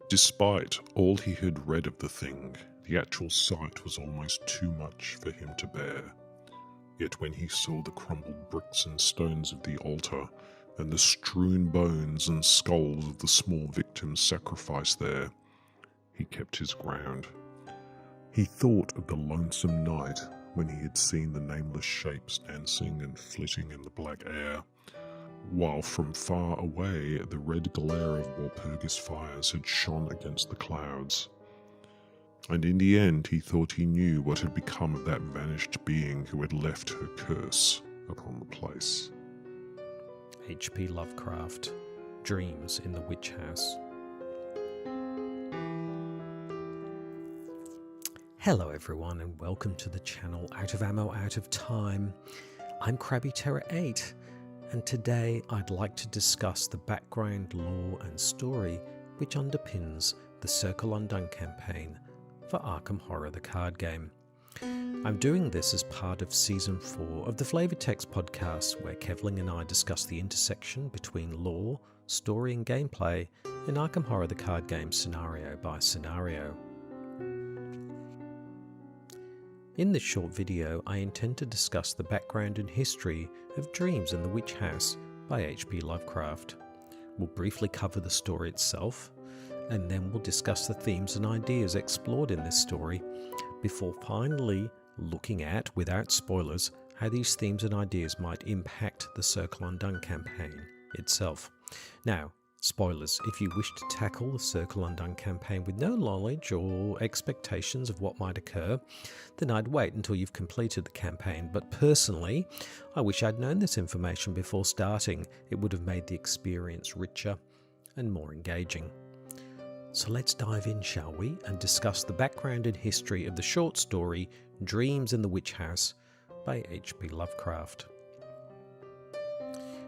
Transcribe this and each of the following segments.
Despite all he had read of the thing, the actual sight was almost too much for him to bear. Yet when he saw the crumbled bricks and stones of the altar, and the strewn bones and skulls of the small victims sacrificed there, he kept his ground. He thought of the lonesome night when he had seen the nameless shapes dancing and flitting in the black air, while from far away the red glare of Walpurgis fires had shone against the clouds. And in the end he thought he knew what had become of that vanished being who had left her curse upon the place. HP Lovecraft, Dreams in the Witch House. Hello everyone and welcome to the channel Out of Ammo, Out of Time. I'm Krabby Terror 8 and today I'd like to discuss the background, lore and story which underpins the Circle Undone campaign for Arkham Horror the card game. I'm doing this as part of Season 4 of the Flavoured Text podcast, where Kevling and I discuss the intersection between lore, story and gameplay in Arkham Horror the card game scenario by scenario. In this short video, I intend to discuss the background and history of Dreams in the Witch House by HP Lovecraft. We'll briefly cover the story itself, and then we'll discuss the themes and ideas explored in this story, before finally looking at, without spoilers, how these themes and ideas might impact the Circle Undone campaign itself. Now, spoilers, if you wish to tackle the Circle Undone campaign with no knowledge or expectations of what might occur, then I'd wait until you've completed the campaign. But personally, I wish I'd known this information before starting. It would have made the experience richer and more engaging. So let's dive in, shall we, and discuss the background and history of the short story Dreams in the Witch House by HP Lovecraft.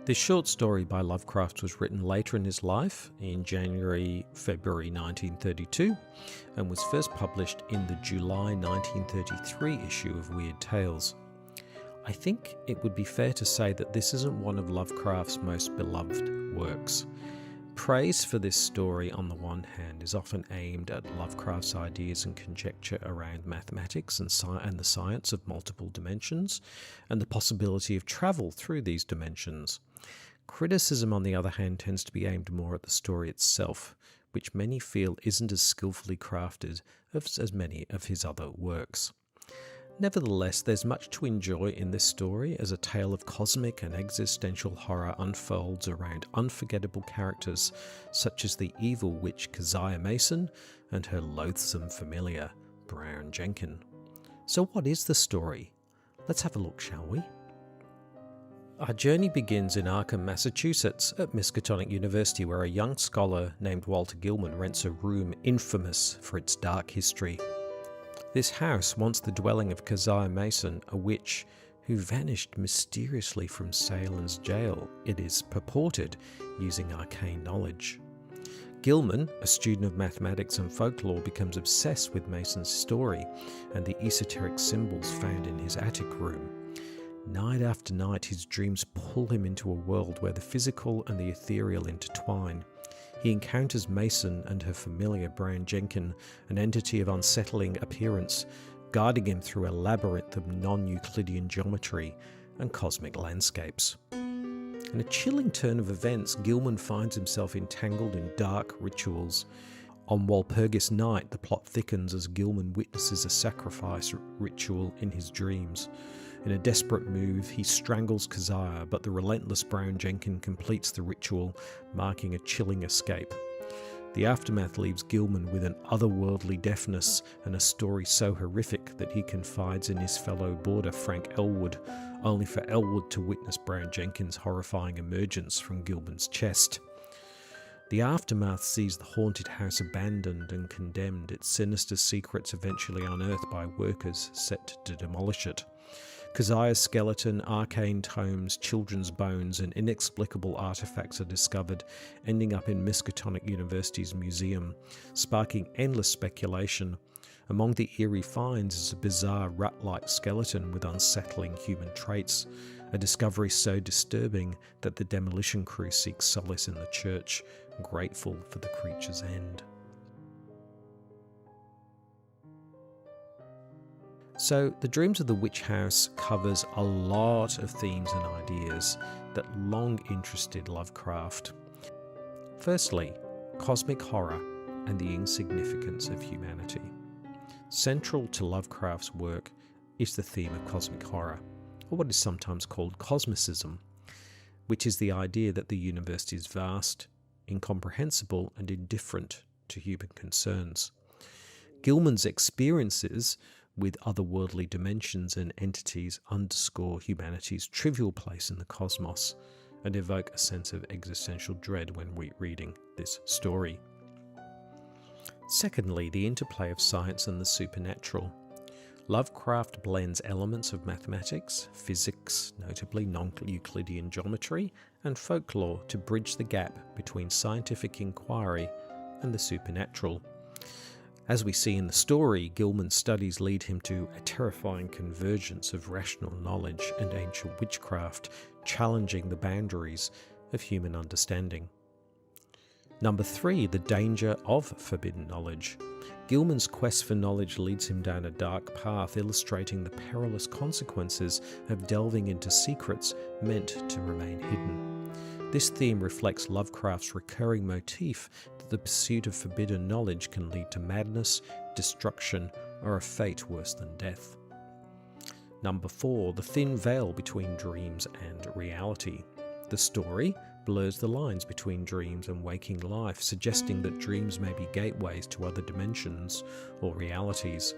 This short story by Lovecraft was written later in his life, in February 1932, and was first published in the July 1933 issue of Weird Tales. I think it would be fair to say that this isn't one of Lovecraft's most beloved works. Praise for this story, on the one hand, is often aimed at Lovecraft's ideas and conjecture around mathematics and the science of multiple dimensions, and the possibility of travel through these dimensions. Criticism, on the other hand, tends to be aimed more at the story itself, which many feel isn't as skillfully crafted as many of his other works. Nevertheless, there's much to enjoy in this story as a tale of cosmic and existential horror unfolds around unforgettable characters such as the evil witch Keziah Mason and her loathsome familiar, Brown Jenkin. So what is the story? Let's have a look, shall we? Our journey begins in Arkham, Massachusetts at Miskatonic University, where a young scholar named Walter Gilman rents a room infamous for its dark history. This house, once the dwelling of Keziah Mason, a witch who vanished mysteriously from Salem's jail, it is purported, using arcane knowledge. Gilman, a student of mathematics and folklore, becomes obsessed with Mason's story and the esoteric symbols found in his attic room. Night after night, his dreams pull him into a world where the physical and the ethereal intertwine. He encounters Mason and her familiar Brown Jenkin, an entity of unsettling appearance, guiding him through a labyrinth of non-Euclidean geometry and cosmic landscapes. In a chilling turn of events, Gilman finds himself entangled in dark rituals. On Walpurgis night, the plot thickens as Gilman witnesses a sacrifice ritual in his dreams. In a desperate move, he strangles Keziah, but the relentless Brown Jenkin completes the ritual, marking a chilling escape. The aftermath leaves Gilman with an otherworldly deafness and a story so horrific that he confides in his fellow boarder Frank Elwood, only for Elwood to witness Brown Jenkin's horrifying emergence from Gilman's chest. The aftermath sees the haunted house abandoned and condemned, its sinister secrets eventually unearthed by workers set to demolish it. Keziah's skeleton, arcane tomes, children's bones, and inexplicable artifacts are discovered, ending up in Miskatonic University's museum, sparking endless speculation. Among the eerie finds is a bizarre rat-like skeleton with unsettling human traits, a discovery so disturbing that the demolition crew seeks solace in the church, grateful for the creature's end. So, The Dreams of the Witch House covers a lot of themes and ideas that long interested Lovecraft. Firstly, cosmic horror and the insignificance of humanity. Central to Lovecraft's work is the theme of cosmic horror, or what is sometimes called cosmicism, which is the idea that the universe is vast, incomprehensible, and indifferent to human concerns. Gilman's experiences with otherworldly dimensions and entities underscore humanity's trivial place in the cosmos and evoke a sense of existential dread when reading this story. Secondly, the interplay of science and the supernatural. Lovecraft blends elements of mathematics, physics, notably non-Euclidean geometry, and folklore to bridge the gap between scientific inquiry and the supernatural. As we see in the story, Gilman's studies lead him to a terrifying convergence of rational knowledge and ancient witchcraft, challenging the boundaries of human understanding. Number 3, the danger of forbidden knowledge. Gilman's quest for knowledge leads him down a dark path, illustrating the perilous consequences of delving into secrets meant to remain hidden. This theme reflects Lovecraft's recurring motif that the pursuit of forbidden knowledge can lead to madness, destruction, or a fate worse than death. Number 4, the thin veil between dreams and reality. The story blurs the lines between dreams and waking life, suggesting that dreams may be gateways to other dimensions or realities.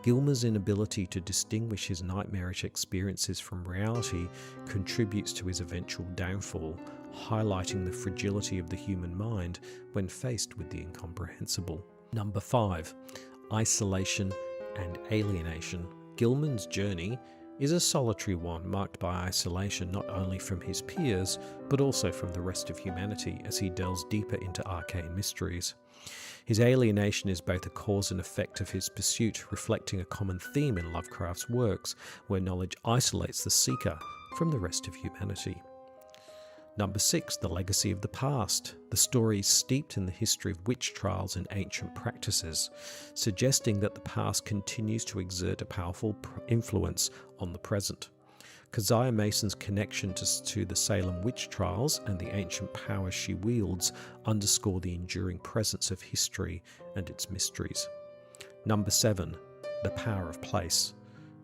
Gilman's inability to distinguish his nightmarish experiences from reality contributes to his eventual downfall, highlighting the fragility of the human mind when faced with the incomprehensible. Number 5, isolation and alienation. Gilman's journey is a solitary one marked by isolation not only from his peers but also from the rest of humanity as he delves deeper into arcane mysteries. His alienation is both a cause and effect of his pursuit, reflecting a common theme in Lovecraft's works where knowledge isolates the seeker from the rest of humanity. Number 6, the legacy of the past. The story is steeped in the history of witch trials and ancient practices, suggesting that the past continues to exert a powerful influence on the present. Keziah Mason's connection to the Salem witch trials and the ancient powers she wields underscore the enduring presence of history and its mysteries. Number 7, the power of place.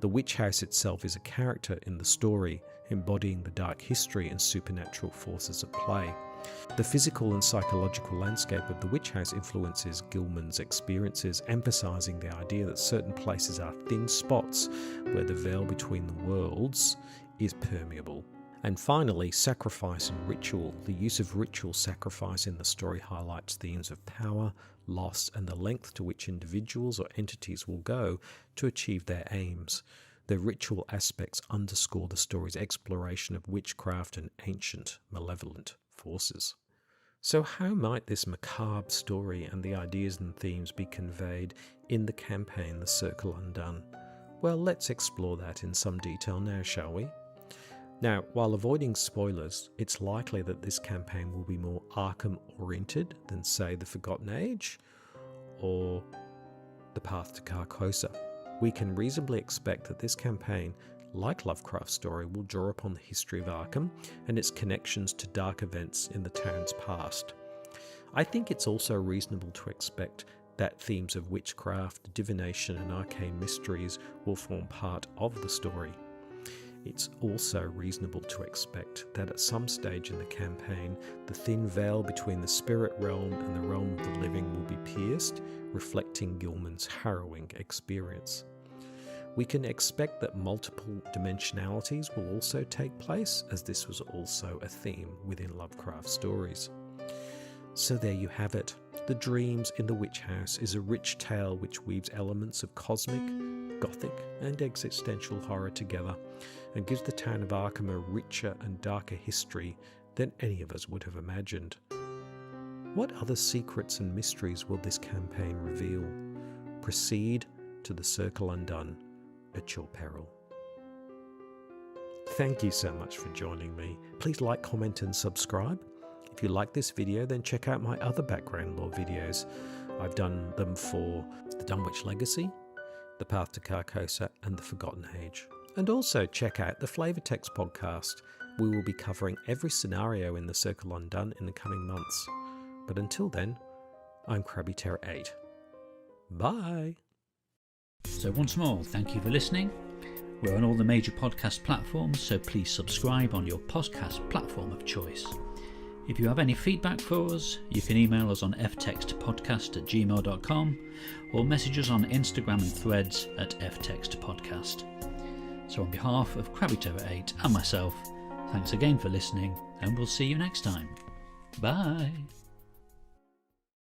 The witch house itself is a character in the story, embodying the dark history and supernatural forces at play. The physical and psychological landscape of the witch house influences Gilman's experiences, emphasizing the idea that certain places are thin spots where the veil between the worlds is permeable. And finally, sacrifice and ritual. The use of ritual sacrifice in the story highlights themes of power, loss, and the length to which individuals or entities will go to achieve their aims. The ritual aspects underscore the story's exploration of witchcraft and ancient, malevolent forces. So how might this macabre story and the ideas and themes be conveyed in the campaign The Circle Undone? Well, let's explore that in some detail now, shall we? Now, while avoiding spoilers, it's likely that this campaign will be more Arkham-oriented than, say, The Forgotten Age or The Path to Carcosa. We can reasonably expect that this campaign, like Lovecraft's story, will draw upon the history of Arkham and its connections to dark events in the town's past. I think it's also reasonable to expect that themes of witchcraft, divination, and arcane mysteries will form part of the story. It's also reasonable to expect that at some stage in the campaign, the thin veil between the spirit realm and the realm of the living will be pierced, reflecting Gilman's harrowing experience. We can expect that multiple dimensionalities will also take place, as this was also a theme within Lovecraft's stories. So there you have it. The Dreams in the Witch House is a rich tale which weaves elements of cosmic, gothic, and existential horror together, and gives the town of Arkham a richer and darker history than any of us would have imagined. What other secrets and mysteries will this campaign reveal? Proceed to The Circle Undone at your peril. Thank you so much for joining me. Please like, comment, and subscribe. If you like this video, then check out my other background lore videos. I've done them for The Dunwich Legacy, The Path to Carcosa and The Forgotten Age. And also check out the Flavortext podcast. We will be covering every scenario in the Circle Undone in the coming months. But until then, I'm Krabby Terror 8. Bye! So once more, thank you for listening. We're on all the major podcast platforms, so please subscribe on your podcast platform of choice. If you have any feedback for us, you can email us on ftextpodcast@gmail.com or message us on Instagram and Threads at ftextpodcast. So on behalf of Krabby Terror 8 and myself, thanks again for listening, and we'll see you next time. Bye!